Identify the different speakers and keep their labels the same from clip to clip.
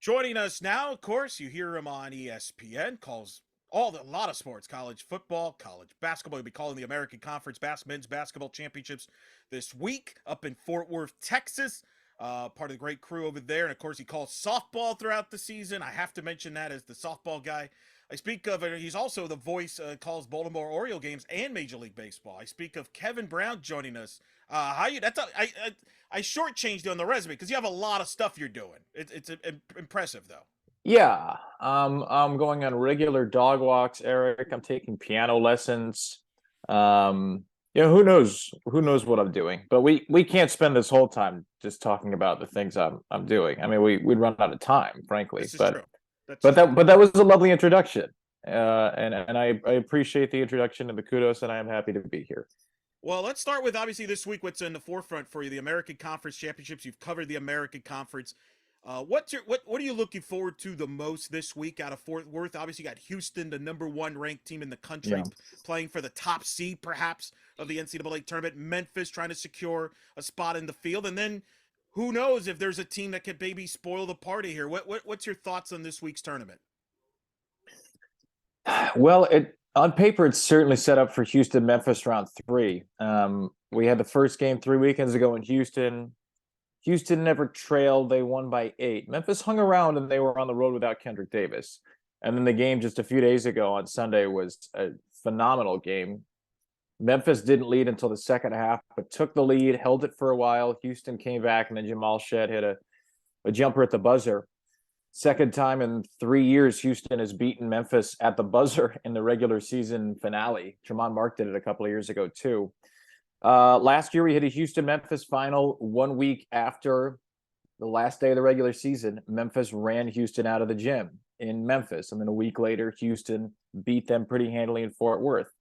Speaker 1: Joining us now, of course, you hear him on ESPN, calls a lot of sports, college football, college basketball. He'll be calling the American Conference Men's Basketball Championships this week up in Fort Worth, Texas. Part of the great crew over there. And of course, he calls softball throughout the season. I have to mention that as the softball guy. I speak of, he's also the voice, calls Baltimore Oriole games and Major League Baseball. I speak of Kevin Brown joining us. How you? I shortchanged you on the resume because you have a lot of stuff you're doing. It's impressive though.
Speaker 2: Yeah, I'm going on regular dog walks, Eric. I'm taking piano lessons. Who knows what I'm doing? But we can't spend this whole time just talking about the things I'm doing. I mean, we'd run out of time, frankly.
Speaker 1: This is
Speaker 2: But
Speaker 1: true. That's
Speaker 2: but
Speaker 1: true.
Speaker 2: that was a lovely introduction. And I appreciate the introduction and the kudos, and I am happy to be here.
Speaker 1: Well, let's start with obviously this week. What's in the forefront for you? The American Conference Championships. You've covered the American Conference. What are you looking forward to the most this week out of Fort Worth? Obviously, you got Houston, the #1 ranked team in the country,
Speaker 2: Yeah.
Speaker 1: playing for the top seed perhaps of the NCAA tournament. Memphis trying to secure a spot in the field, and then who knows if there's a team that could maybe spoil the party here. What's your thoughts on this week's tournament?
Speaker 2: Well, on paper, it's certainly set up for Houston, Memphis round three. We had the first game 3 weekends ago in Houston. Houston never trailed. They won by 8. Memphis hung around, and they were on the road without Kendrick Davis. And then the game just a few days ago on Sunday was a phenomenal game. Memphis didn't lead until the second half, but took the lead, held it for a while. Houston came back, and then Jamal Shed hit a jumper at the buzzer. Second time in 3 years, Houston has beaten Memphis at the buzzer in the regular season finale. Tremont Mark did it a couple of years ago, too. Last year, we hit a Houston-Memphis final 1 week after the last day of the regular season. Memphis ran Houston out of the gym in Memphis. And then a week later, Houston beat them pretty handily in Fort Worth.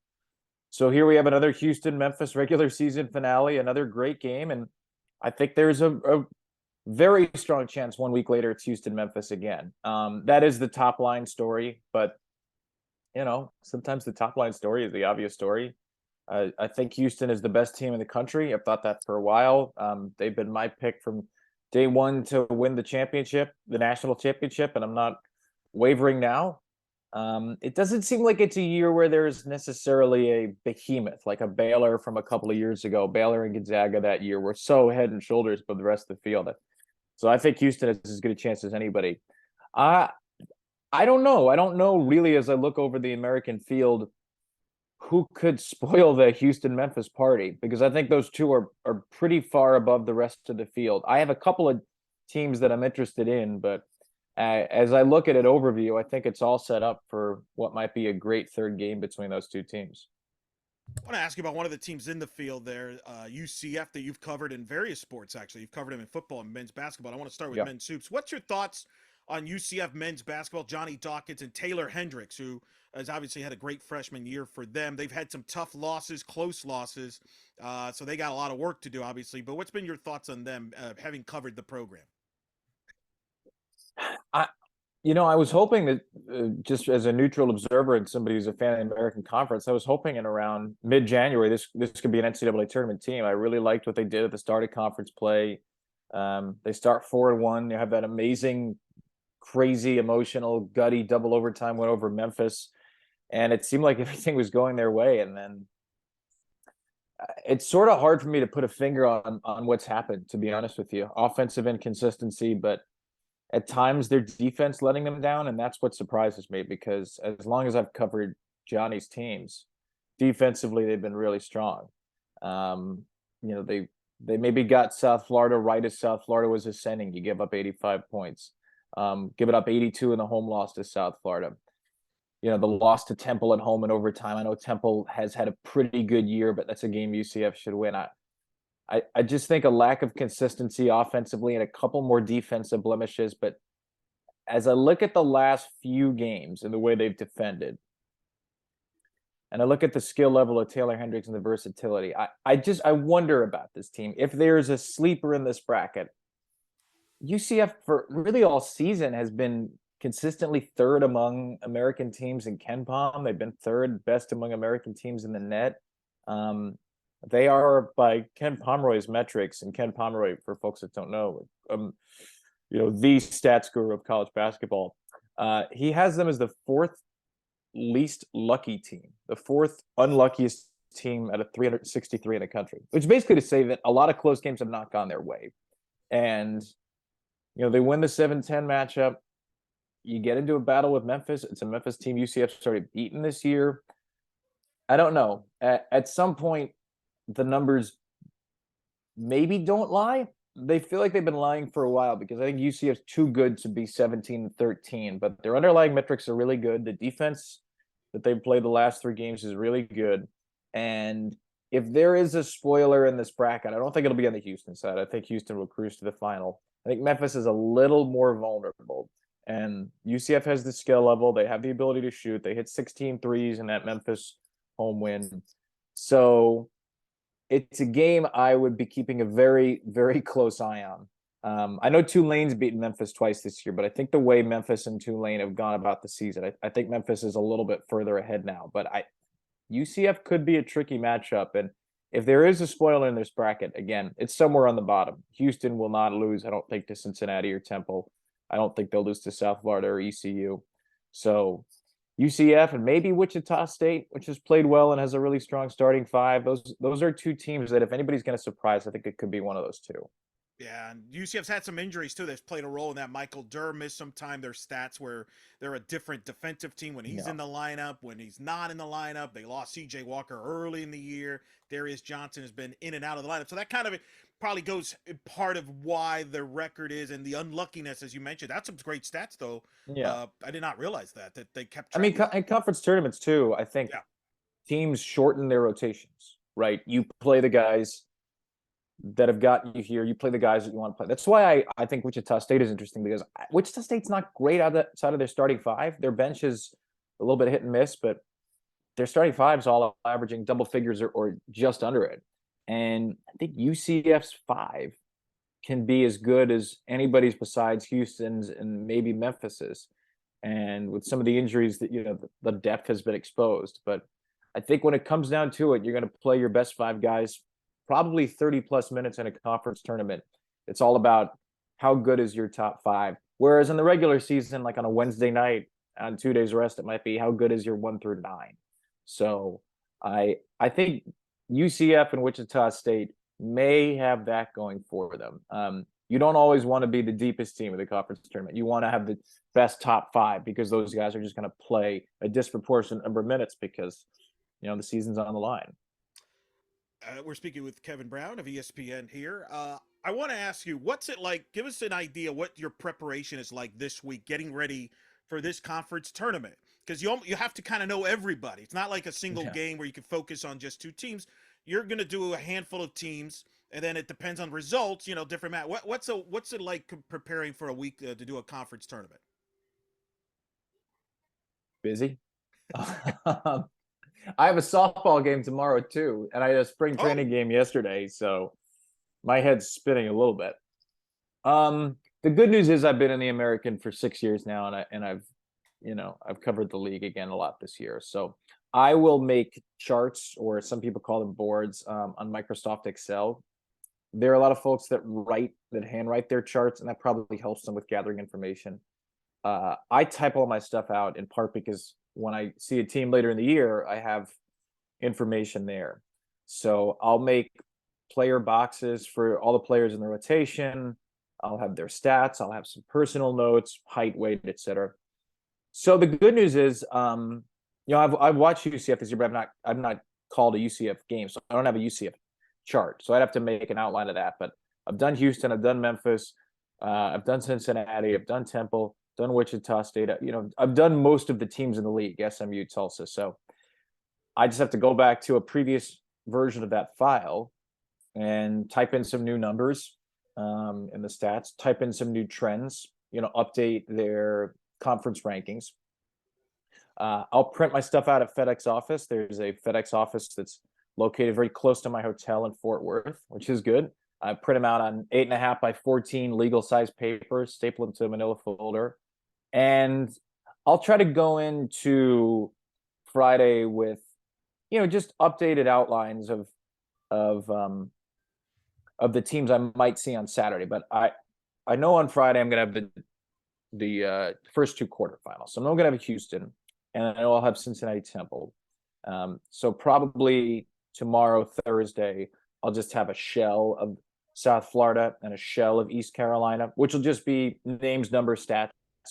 Speaker 2: So here we have another Houston-Memphis regular season finale, another great game. And I think there's a very strong chance 1 week later it's Houston-Memphis again. That is the top line story. But, sometimes the top line story is the obvious story. I think Houston is the best team in the country. I've thought that for a while. They've been my pick from day one to win the championship, the national championship, and I'm not wavering now. It doesn't seem like it's a year where there's necessarily a behemoth like a Baylor from a couple of years ago. Baylor and Gonzaga that year were so head and shoulders above the rest of the field. So I think Houston has as good a chance as anybody. I don't know. I don't know really as I look over the American field who could spoil the Houston-Memphis party, because I think those two are pretty far above the rest of the field. I have a couple of teams that I'm interested in, but as I look at it overview, I think it's all set up for what might be a great third game between those two teams.
Speaker 1: I want to ask you about one of the teams in the field there, UCF, that you've covered in various sports, actually. You've covered them in football and men's basketball. I want to start with
Speaker 2: Yeah.
Speaker 1: men's hoops. What's your thoughts on UCF men's basketball, Johnny Dawkins and Taylor Hendricks, who has obviously had a great freshman year for them? They've had some tough losses, close losses, so they got a lot of work to do, obviously. But what's been your thoughts on them, having covered the program?
Speaker 2: I was hoping that just as a neutral observer and somebody who's a fan of the American Conference, I was hoping in around mid-January this could be an NCAA tournament team. I really liked what they did at the start of conference play. They start 4-1. They have that amazing, crazy, emotional, gutty double overtime win over Memphis, and it seemed like everything was going their way. And then it's sort of hard for me to put a finger on what's happened, to be honest with you. Offensive inconsistency, but at times their defense letting them down, and that's what surprises me, because as long as I've covered Johnny's teams, defensively they've been really strong. They maybe got South Florida right as South Florida was ascending. You give up 85 points, give it up 82 in the home loss to South Florida. The loss to Temple at home in overtime. I know Temple has had a pretty good year, but that's a game UCF should win. I just think a lack of consistency offensively and a couple more defensive blemishes. But as I look at the last few games and the way they've defended, and I look at the skill level of Taylor Hendricks and the versatility, I wonder about this team. If there's a sleeper in this bracket, UCF for really all season has been consistently third among American teams in KenPom. They've been third best among American teams in the net. They are, by Ken Pomeroy's metrics, and Ken Pomeroy, for folks that don't know, the stats guru of college basketball. He has them as the fourth least lucky team, the fourth unluckiest team out of 363 in the country, which is basically to say that a lot of close games have not gone their way. And, they win the 7-10 matchup. You get into a battle with Memphis. It's a Memphis team UCF's already beaten this year. I don't know. At some point, the numbers maybe don't lie. They feel like they've been lying for a while because I think UCF's too good to be 17-13, but their underlying metrics are really good. The defense that they've played the last 3 games is really good. And if there is a spoiler in this bracket, I don't think it'll be on the Houston side. I think Houston will cruise to the final. I think Memphis is a little more vulnerable. And UCF has the skill level. They have the ability to shoot. They hit 16 threes in that Memphis home win. So it's a game I would be keeping a very, very close eye on. I know Tulane's beaten Memphis twice this year, but I think the way Memphis and Tulane have gone about the season, I think Memphis is a little bit further ahead now. But UCF could be a tricky matchup. And if there is a spoiler in this bracket, again, it's somewhere on the bottom. Houston will not lose, I don't think, to Cincinnati or Temple. I don't think they'll lose to South Florida or ECU. So UCF and maybe Wichita State, which has played well and has a really strong starting 5. Those are 2 teams that if anybody's going to surprise, I think it could be one of those 2.
Speaker 1: Yeah, and UCF's had some injuries too. That's played a role in that. Michael Durr missed some time. Their stats where they're a different defensive team when he's in the lineup, when he's not in the lineup. They lost C.J. Walker early in the year. Darius Johnson has been in and out of the lineup. So that kind of probably goes part of why the record is and the unluckiness, as you mentioned. That's some great stats, though.
Speaker 2: Yeah.
Speaker 1: I did not realize that they kept.
Speaker 2: I mean, in conference tournaments too, I think teams shorten their rotations, right? You play the guys that have gotten you here. You play the guys that you want to play. That's why I think Wichita State is interesting, because Wichita State's not great outside of their starting 5. Their bench is a little bit hit and miss, but their starting 5 is all averaging double figures or just under it. And I think UCF's 5 can be as good as anybody's besides Houston's and maybe Memphis's. And with some of the injuries that, the depth has been exposed. But I think when it comes down to it, you're going to play your best 5 guys probably 30 plus minutes in a conference tournament. It's all about how good is your top 5. Whereas in the regular season, like on a Wednesday night on 2 days rest, it might be how good is your 1 through 9. So I think UCF and Wichita State may have that going for them. You don't always want to be the deepest team of the conference tournament. You want to have the best top 5 because those guys are just going to play a disproportionate number of minutes because, the season's on the line.
Speaker 1: We're speaking with Kevin Brown of ESPN here. I want to ask you, what's it like? Give us an idea what your preparation is like this week, getting ready for this conference tournament. Because you have to kind of know everybody. It's not like a single game where you can focus on just 2 teams. You're going to do a handful of teams, and then it depends on results. Different match. What's it like preparing for a week to do a conference tournament?
Speaker 2: Busy. I have a softball game tomorrow too, and I had a spring training game yesterday, so my head's spinning a little bit. The good news is I've been in the American for 6 years now, and I've covered the league again a lot this year. So I will make charts, or some people call them boards, on Microsoft Excel. There are a lot of folks that handwrite their charts, and that probably helps them with gathering information. I type all my stuff out in part because when I see a team later in the year, I have information there. So I'll make player boxes for all the players in the rotation. I'll have their stats. I'll have some personal notes, height, weight, etc. So the good news is, I've watched UCF this year, but I've not called a UCF game, so I don't have a UCF chart. So I'd have to make an outline of that. But I've done Houston, I've done Memphis, I've done Cincinnati, I've done Temple, done Wichita State. I've done most of the teams in the league, SMU, Tulsa. So I just have to go back to a previous version of that file and type in some new numbers in the stats, type in some new trends, update their conference rankings. I'll print my stuff out at FedEx office. There's a FedEx office that's located very close to my hotel in Fort Worth, which is good. I print them out on 8.5 by 14 legal size paper, staple them to a manila folder. And I'll try to go into Friday with, just updated outlines of the teams I might see on Saturday. But I know on Friday I'm gonna have the first two quarterfinals. So I'm not gonna have Houston, and I know I'll have Cincinnati Temple. So probably tomorrow, Thursday, I'll just have a shell of South Florida and a shell of East Carolina, which will just be names, numbers, stats,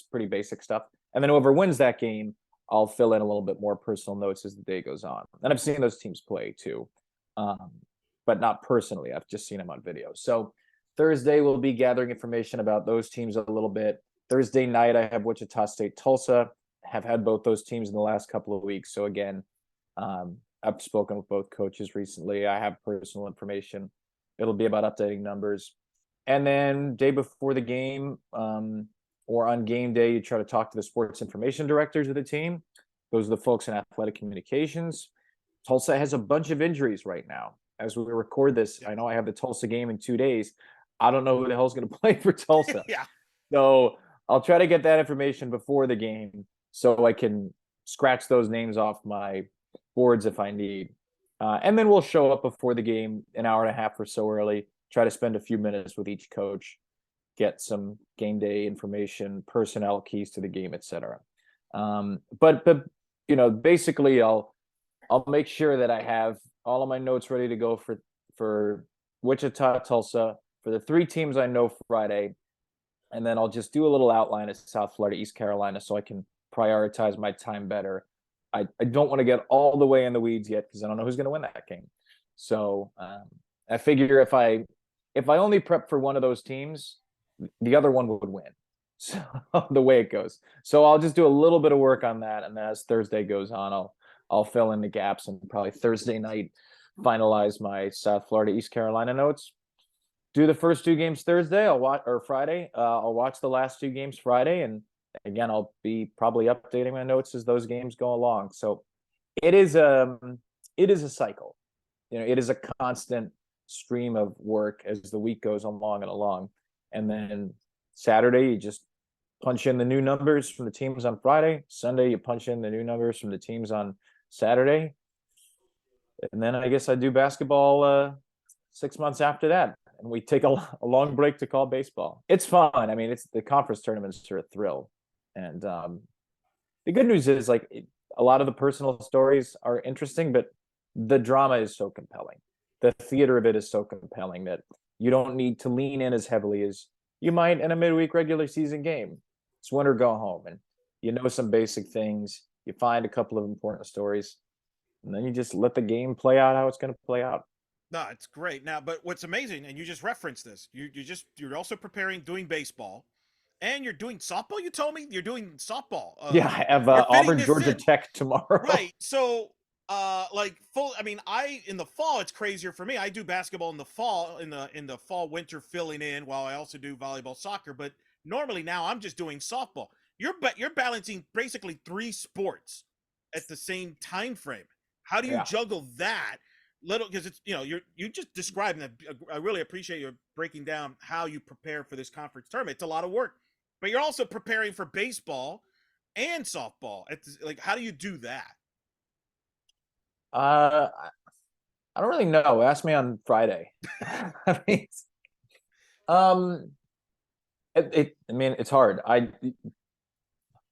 Speaker 2: pretty basic stuff. And then whoever wins that game, I'll fill in a little bit more personal notes as the day goes on. And I've seen those teams play too, but not personally. I've just seen them on video. So Thursday, we'll be gathering information about those teams a little bit. Thursday night, I have Wichita State, Tulsa. Have had both those teams in the last couple of weeks. So again, I've spoken with both coaches recently. I have personal information. It'll be about updating numbers. And then day before the game, or on game day, you try to talk to the sports information directors of the team. Those are the folks in athletic communications. Tulsa has a bunch of injuries right now. As we record this, I know I have the Tulsa game in 2 days. I don't know who the hell's going to play for Tulsa.
Speaker 1: Yeah.
Speaker 2: So I'll try to get that information before the game so I can scratch those names off my boards if I need. And then we'll show up before the game an hour and a half or so early, try to spend a few minutes with each coach, get some game day information, personnel keys to the game, etc. But basically I'll make sure that I have all of my notes ready to go for Wichita, Tulsa, for the three teams I know Friday. And then I'll just do a little outline of South Florida, East Carolina, so I can prioritize my time better. I don't want to get all the way in the weeds yet because I don't know who's going to win that game. So I figure if I only prep for one of those teams, the other one would win. So the way it goes. So I'll just do a little bit of work on that, and then as Thursday goes on, I'll fill in the gaps, and probably Thursday night finalize my South Florida, East Carolina notes. Do the first two games Thursday. Friday. I'll watch the last two games Friday, and again, I'll be probably updating my notes as those games go along. So it is a cycle. It is a constant stream of work as the week goes along and along. And then Saturday, you just punch in the new numbers from the teams on Friday. Sunday, you punch in the new numbers from the teams on Saturday. And then I guess I do basketball 6 months after that. And we take a long break to call baseball. It's fun. I mean, it's the conference tournaments are a thrill. And the good news is, like, a lot of the personal stories are interesting, but the drama is so compelling. The theater of it is so compelling that you don't need to lean in as heavily as you might in a midweek regular season game. It's win or go home, and you know some basic things. You find a couple of important stories, and then you just let the game play out how it's going to play out.
Speaker 1: No, it's great. Now, but what's amazing, and you just referenced this, you're also preparing, doing baseball, and you're doing softball. You told me you're doing softball.
Speaker 2: Yeah, I have Auburn, Georgia Tech tomorrow.
Speaker 1: Right. So, in the fall, it's crazier for me. I do basketball in the fall, in the fall winter filling in, while I also do volleyball, soccer. But normally now I'm just doing softball. You're balancing basically three sports at the same time frame. How do you juggle that? Because it's you just describing that. I really appreciate you breaking down how you prepare for this conference tournament. It's a lot of work, but you're also preparing for baseball and softball. How do you do that?
Speaker 2: I don't really know. Ask me on Friday. I mean, it's hard. I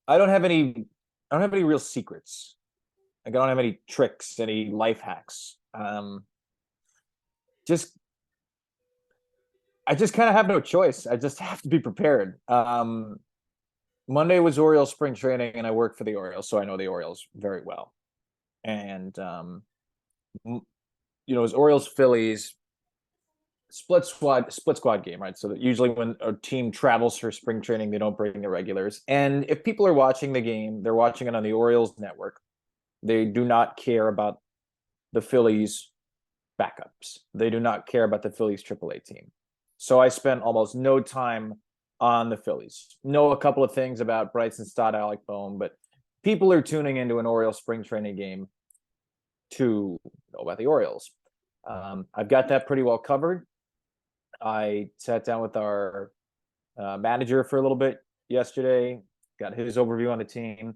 Speaker 2: don't have any real secrets. Like, I don't have any tricks, any life hacks. I just kind of have no choice. I just have to be prepared. Monday was Orioles spring training, and I work for the Orioles, so I know the Orioles very well. And it was Orioles Phillies split squad game, right? So that usually when a team travels for spring training, they don't bring the regulars. And if people are watching the game, they're watching it on the Orioles network. They do not care about the Phillies backups. They do not care about the Phillies AAA team. So I spent almost no time on the Phillies. Know a couple of things about Bryson Stott, Alec Bohm, but people are tuning into an Orioles spring training game to know about the Orioles. I've got that pretty well covered. I sat down with our manager for a little bit yesterday, got his overview on the team,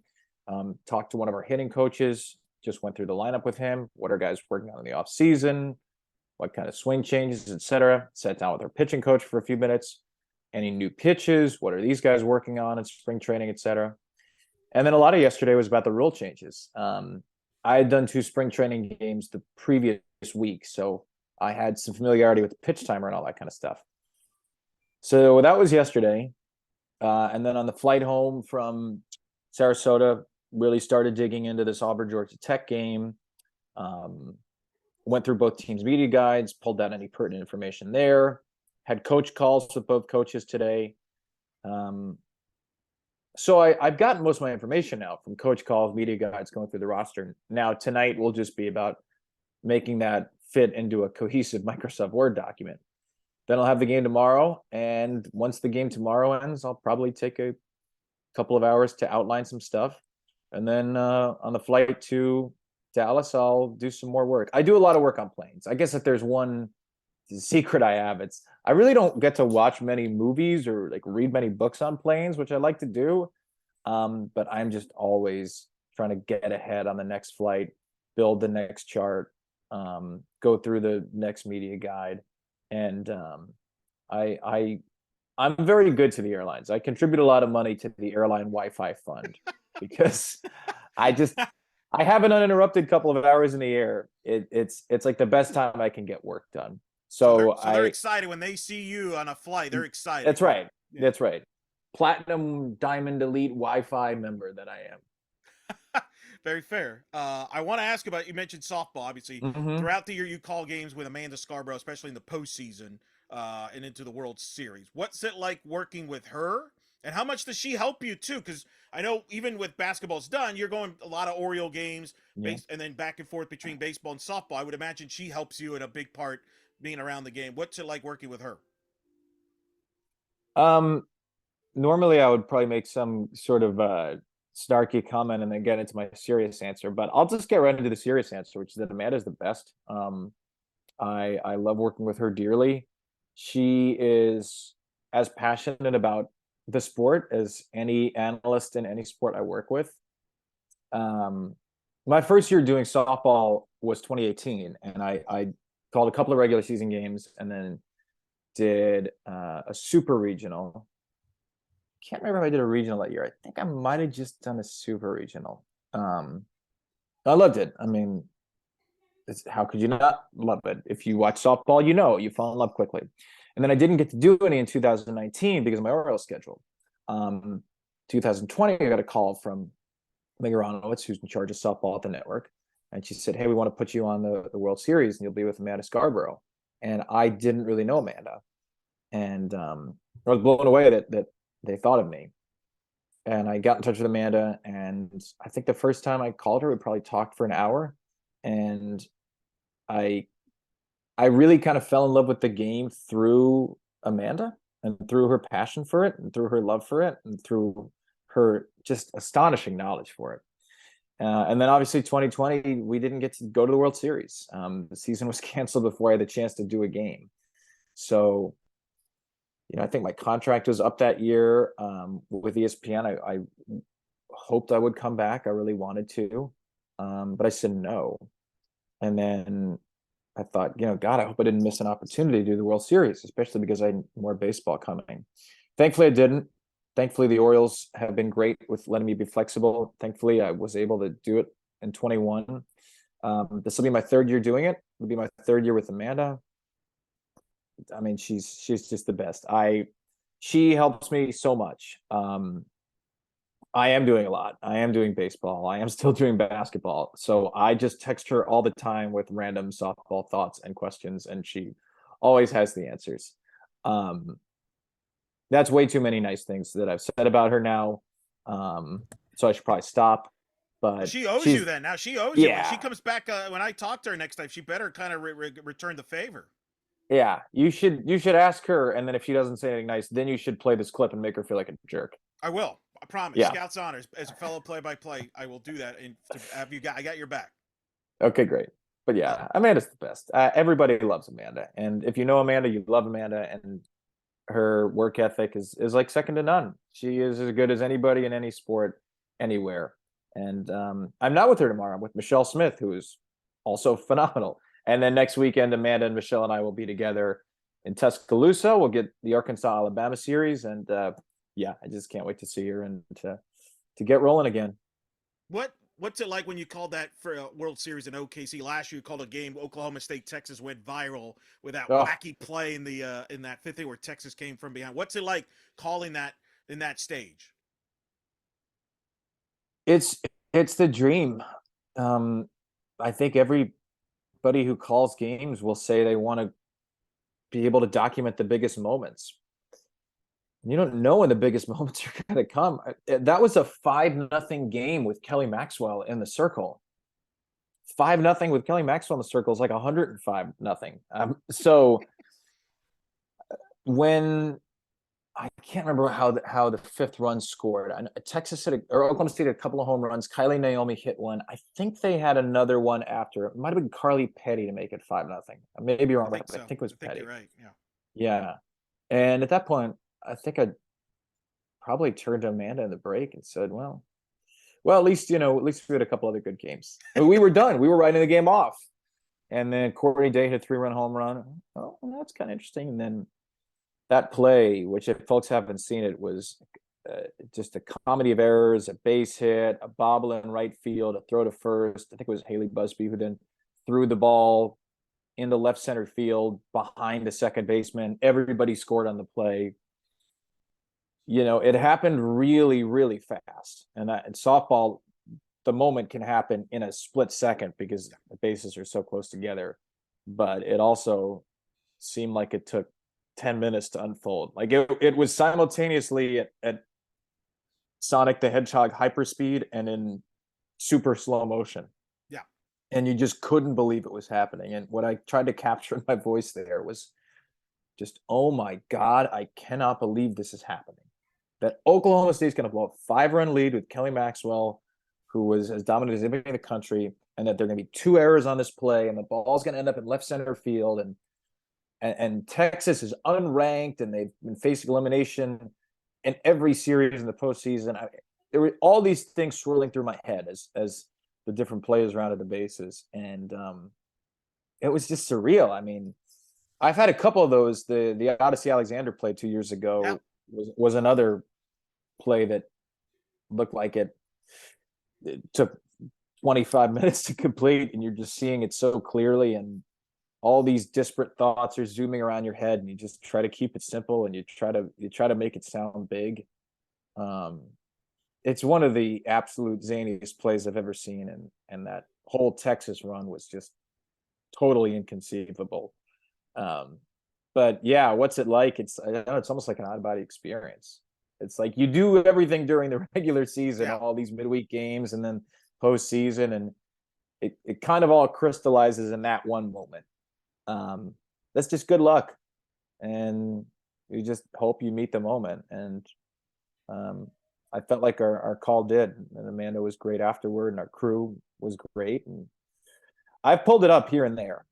Speaker 2: talked to one of our hitting coaches, just went through the lineup with him, what are guys working on in the off season, what kind of swing changes, etc. Sat down with our pitching coach for a few minutes. any new pitches, what are these guys working on in spring training, etc. And then a lot of yesterday was about the rule changes. I had done 2 spring training games the previous week, so I had some familiarity with the pitch timer and all that kind of stuff. So that was yesterday. And then on the flight home from Sarasota, really started digging into this Auburn Georgia Tech game. Went through both teams' media guides, pulled out any pertinent information there. Had coach calls with both coaches today. So I've gotten most of my information now from coach calls, media guides, going through the roster. Now tonight will just be about making that fit into a cohesive Microsoft Word document. Then I'll have the game tomorrow, and once the game tomorrow ends, I'll probably take a couple of hours to outline some stuff. And then on the flight to Dallas, I'll do some more work. I do a lot of work on planes. I guess if there's one secret I have, it's I really don't get to watch many movies or like read many books on planes, which I like to do. But I'm just always trying to get ahead on the next flight, build the next chart, go through the next media guide. And I'm very good to the airlines. I contribute a lot of money to the airline Wi-Fi fund because I have an uninterrupted couple of hours in the air. It's like the best time I can get work done. So
Speaker 1: they're excited when they see you on a flight. They're excited.
Speaker 2: That's right. Yeah. That's right. Platinum Diamond Elite Wi-Fi member that I am.
Speaker 1: Very fair. I want to ask about, you mentioned softball, obviously. Throughout the year, you call games with Amanda Scarborough, especially in the postseason and into the World Series. What's it like working with her? And how much does she help you, too? Because I know even with basketball's done, you're going a lot of Oriole games, and then back and forth between baseball and softball. I would imagine she helps you in a big part being around the game. What's it like working with her?
Speaker 2: Normally, I would probably make some sort of snarky comment and then get into my serious answer, but I'll just get right into the serious answer, which is that Amanda's the best. I love working with her dearly. She is as passionate about the sport as any analyst in any sport I work with. My first year doing softball was 2018, and I called a couple of regular season games and then did a super regional. Can't remember if I did a regional that year. I think I might have just done a super regional. I loved it. I mean, how could you not love it? If you watch softball, you fall in love quickly. And then I didn't get to do any in 2019 because of my oral schedule. 2020, I got a call from Megan Ronowitz, who's in charge of softball at the network. And she said, hey, we want to put you on the World Series and you'll be with Amanda Scarborough. And I didn't really know Amanda. And I was blown away that they thought of me. And I got in touch with Amanda, and I think the first time I called her, we probably talked for an hour. And I really kind of fell in love with the game through Amanda and through her passion for it and through her love for it and through her just astonishing knowledge for it. And then obviously 2020, we didn't get to go to the World Series. The season was canceled before I had the chance to do a game. So, I think my contract was up that year with ESPN. I hoped I would come back. I really wanted to, but I said no. And then I thought, God, I hope I didn't miss an opportunity to do the World Series, especially because I had more baseball coming. Thankfully, I didn't. Thankfully, the Orioles have been great with letting me be flexible. Thankfully, I was able to do it in 21. This will be my 3rd year doing it. It'll be my 3rd year with Amanda. I mean, she's just the best. She helps me so much. I am doing a lot. I am doing baseball. I am still doing basketball. So I just text her all the time with random softball thoughts and questions, and she always has the answers. That's way too many nice things that I've said about her now. So I should probably stop. But
Speaker 1: she owes you then. Now she owes you. When she comes back, when I talk to her next time, she better kind of return the favor.
Speaker 2: Yeah, you should ask her, and then if she doesn't say anything nice, then you should play this clip and make her feel like a jerk.
Speaker 1: I will. I promise. Yeah. Scouts honors. As a fellow play-by-play, I will do that. And I got your back.
Speaker 2: Okay, great. But yeah, Amanda's the best. Everybody loves Amanda, and if you know Amanda, you love Amanda, and her work ethic is like second to none. She is as good as anybody in any sport, anywhere. And I'm not with her tomorrow. I'm with Michelle Smith, who is also phenomenal. And then next weekend, Amanda and Michelle and I will be together in Tuscaloosa. We'll get the Arkansas-Alabama series, and yeah, I just can't wait to see her and to get rolling again.
Speaker 1: What's it like when you called that for a World Series in OKC last year? You called a game Oklahoma State Texas went viral with that
Speaker 2: Oh,
Speaker 1: wacky play in that fifth inning where Texas came from behind. What's it like calling that in that stage?
Speaker 2: it's it's the dream. I think everybody who calls games will say they want to be able to document the biggest moments. You don't know when the biggest moments are going to come. That was a 5-0 game with Kelly Maxwell in the circle. 5-0 with Kelly Maxwell in the circle is like 105-0. So when I can't remember how the fifth run scored. Texas or Oklahoma State had a couple of home runs. Kylie Naomi hit one. I think they had another one after. It might have been Carly Petty to make it 5-0. I may be wrong, but I think it was Petty.
Speaker 1: You're right. Yeah.
Speaker 2: Yeah. And at that point, I think I probably turned to Amanda in the break and said, well, at least we had a couple other good games. And we were done. We were writing the game off. And then Courtney Day hit a 3-run home run. Oh, well, that's kind of interesting. And then that play, which if folks haven't seen it, was just a comedy of errors, a base hit, a bobble in right field, a throw to first. I think it was Haley Busby who then threw the ball into left center field behind the second baseman. Everybody scored on the play. It happened really, really fast. And in softball, the moment can happen in a split second because the bases are so close together. But it also seemed like it took 10 minutes to unfold. Like it was simultaneously at Sonic the Hedgehog hyperspeed and in super slow motion.
Speaker 1: Yeah.
Speaker 2: And you just couldn't believe it was happening. And what I tried to capture in my voice there was just, oh my God, I cannot believe this is happening. That Oklahoma State's going to blow a 5-run lead with Kelly Maxwell, who was as dominant as anybody in the country, and that there are going to be 2 errors on this play, and the ball's going to end up in left center field, and Texas is unranked, and they've been facing elimination in every series in the postseason. There were all these things swirling through my head as the different players rounded the bases, and it was just surreal. I mean, I've had a couple of those. The Odyssey Alexander play 2 years ago was another play that looked like it took 25 minutes to complete, and you're just seeing it so clearly, and all these disparate thoughts are zooming around your head, and you just try to keep it simple, and you try to make it sound big. It's one of the absolute zaniest plays I've ever seen, and that whole Texas run was just totally inconceivable. But yeah, what's it like? It's almost like an out-of-body experience. It's like you do everything during the regular season, all these midweek games, and then postseason, and it kind of all crystallizes in that one moment. That's just good luck, and you just hope you meet the moment. And I felt like our call did, and Amanda was great afterward, and our crew was great. And I've pulled it up here and there.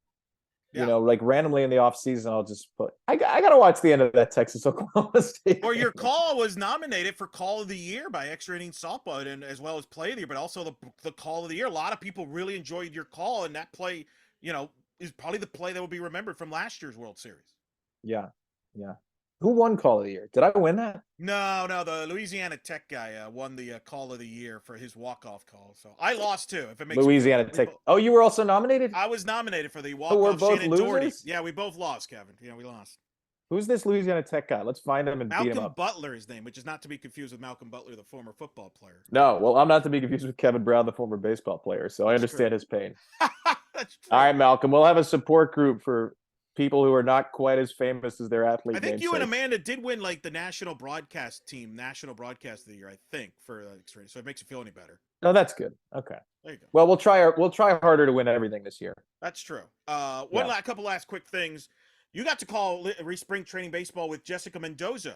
Speaker 2: Like randomly in the off season, I'll just put. I gotta watch the end of that Texas Oklahoma State.
Speaker 1: Or your call was nominated for Call of the Year by Extra Innings Softball, and as well as Play of the Year, but also the Call of the Year. A lot of people really enjoyed your call, and that play, is probably the play that will be remembered from last year's World Series.
Speaker 2: Yeah. Who won Call of the Year? Did I win that?
Speaker 1: No, the Louisiana Tech guy won the Call of the Year for his walk-off call. So I lost too. If it makes
Speaker 2: Louisiana Tech. Oh, you were also nominated?
Speaker 1: I was nominated for the walk-off.
Speaker 2: We're both
Speaker 1: Shannon
Speaker 2: losers?
Speaker 1: Doherty. Yeah, we both lost, Kevin. Yeah, we lost.
Speaker 2: Who's this Louisiana Tech guy? Let's find him and beat him
Speaker 1: Malcolm
Speaker 2: up.
Speaker 1: Butler, his name, which is not to be confused with Malcolm Butler, the former football player.
Speaker 2: No, well, I'm not to be confused with Kevin Brown, the former baseball player. So I understand his pain.
Speaker 1: That's true.
Speaker 2: All right, Malcolm, we'll have a support group for people who are not quite as famous as their athlete.
Speaker 1: I think you and Amanda did win like the national broadcast of the year, I think, for experience. So it makes you feel any better.
Speaker 2: No, that's good. Okay.
Speaker 1: There you go.
Speaker 2: Well, we'll try harder to win everything this year.
Speaker 1: That's true. Couple last quick things. You got to call spring training baseball with Jessica Mendoza.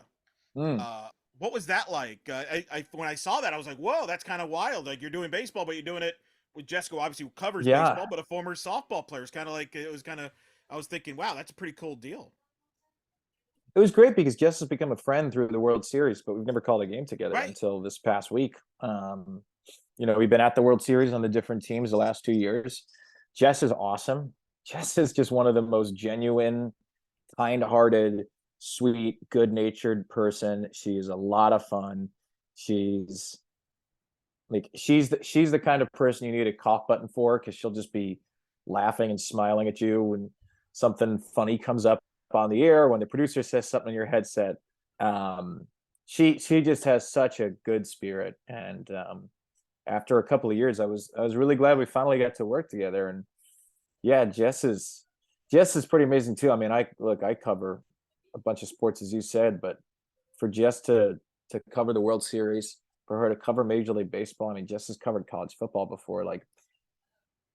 Speaker 1: What was that like? When I saw that, I was like, whoa, that's kind of wild. Like you're doing baseball, but you're doing it with Jessica, who obviously covers baseball, but a former softball player. It's kind of like, I was thinking, wow, that's a pretty cool deal.
Speaker 2: It was great because Jess has become a friend through the World Series, but we've never called a game together until this past week. We've been at the World Series on the different teams the last 2 years. Jess is awesome. Jess is just one of the most genuine, kind-hearted, sweet, good-natured person. She's a lot of fun. She's she's the kind of person you need a cough button for, because she'll just be laughing and smiling at you when something funny comes up on the air, when the producer says something in your headset. She just has such a good spirit, and after a couple of years, I was really glad we finally got to work together. And yeah, Jess is pretty amazing too. I mean, I cover a bunch of sports, as you said, but for Jess to cover the World Series, for her to cover Major League Baseball, I mean, Jess has covered college football before. Like,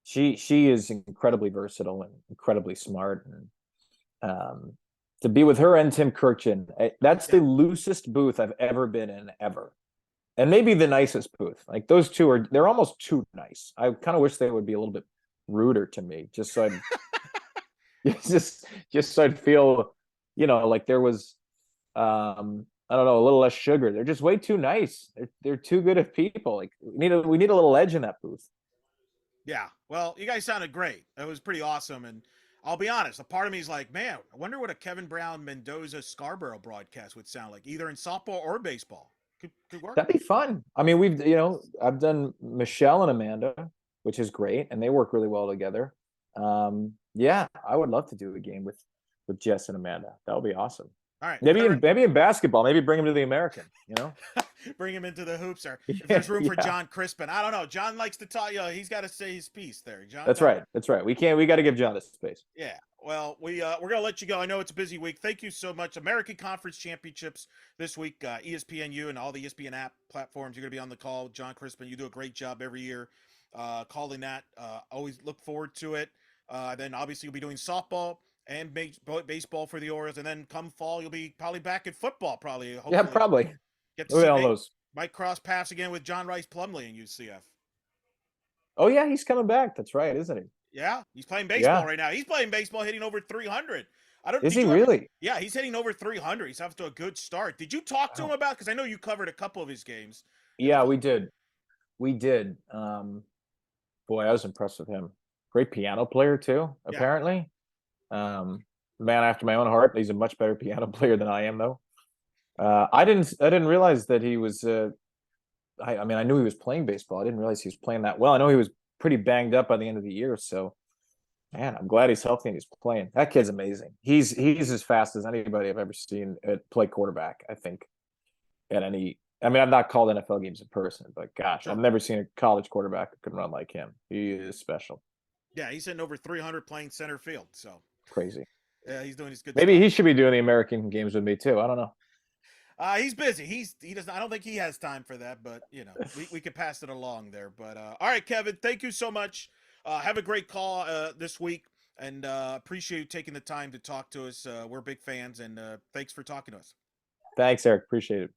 Speaker 2: she is incredibly versatile and incredibly smart. And to be with her and Tim Kirchin, that's the loosest booth I've ever been in, ever. And maybe the nicest booth. Like, those two they're almost too nice. I kind of wish they would be a little bit ruder to me, just so I'd just so I'd feel, like there was I don't know, a little less sugar. They're just way too nice. They're too good of people. Like, we need a little edge in that booth.
Speaker 1: Yeah. Well, you guys sounded great. It was pretty awesome. And I'll be honest, a part of me is like, man, I wonder what a Kevin Brown Mendoza Scarborough broadcast would sound like, either in softball or baseball. Could work.
Speaker 2: That'd be fun. I mean, I've done Michelle and Amanda, which is great, and they work really well together. Yeah, I would love to do a game with Jess and Amanda. That would be awesome.
Speaker 1: All right.
Speaker 2: Maybe in basketball, maybe bring him to the American,
Speaker 1: Bring him into the hoops, or if there's room for John Crispin. I don't know. John likes to talk. He's got to say his piece there. John.
Speaker 2: That's right. We got to give John this space.
Speaker 1: Yeah. Well, we're gonna let you go. I know it's a busy week. Thank you so much. American Conference Championships this week. ESPNU and all the ESPN app platforms. You're gonna be on the call. John Crispin, you do a great job every year calling that. Always look forward to it. Then obviously you'll be doing softball and baseball for the Orioles, and then come fall you'll be probably back at football. Probably. Hopefully.
Speaker 2: Yeah, probably.
Speaker 1: Get to see
Speaker 2: all those.
Speaker 1: Might cross paths again with John Rice Plumlee in UCF.
Speaker 2: Oh yeah, he's coming back. That's right, isn't he?
Speaker 1: Yeah, he's playing baseball right now. He's playing baseball, hitting over 300.
Speaker 2: Is he really?
Speaker 1: Yeah, he's hitting over 300. He's off to a good start. Did you talk to him about? Because I know you covered a couple of his games.
Speaker 2: Yeah, we did. Boy, I was impressed with him. Great piano player too, apparently. Man after my own heart. He's a much better piano player than I am, though. I didn't realize that he was. I mean, I knew he was playing baseball. I didn't realize he was playing that well. I know he was pretty banged up by the end of the year. So, man, I'm glad he's healthy and he's playing. That kid's amazing. He's as fast as anybody I've ever seen play quarterback, I think. I mean, I've not called NFL games in person, but gosh, I've never seen a college quarterback that could run like him. He is special.
Speaker 1: Yeah, he's hitting over 300 playing center field. So
Speaker 2: crazy.
Speaker 1: Yeah, he's doing his good.
Speaker 2: Maybe he should be doing the American games with me too. I don't know.
Speaker 1: He's busy. He doesn't. I don't think he has time for that. But we could pass it along there. But all right, Kevin. Thank you so much. Have a great call this week, and appreciate you taking the time to talk to us. We're big fans, and thanks for talking to us.
Speaker 2: Thanks, Eric. Appreciate it.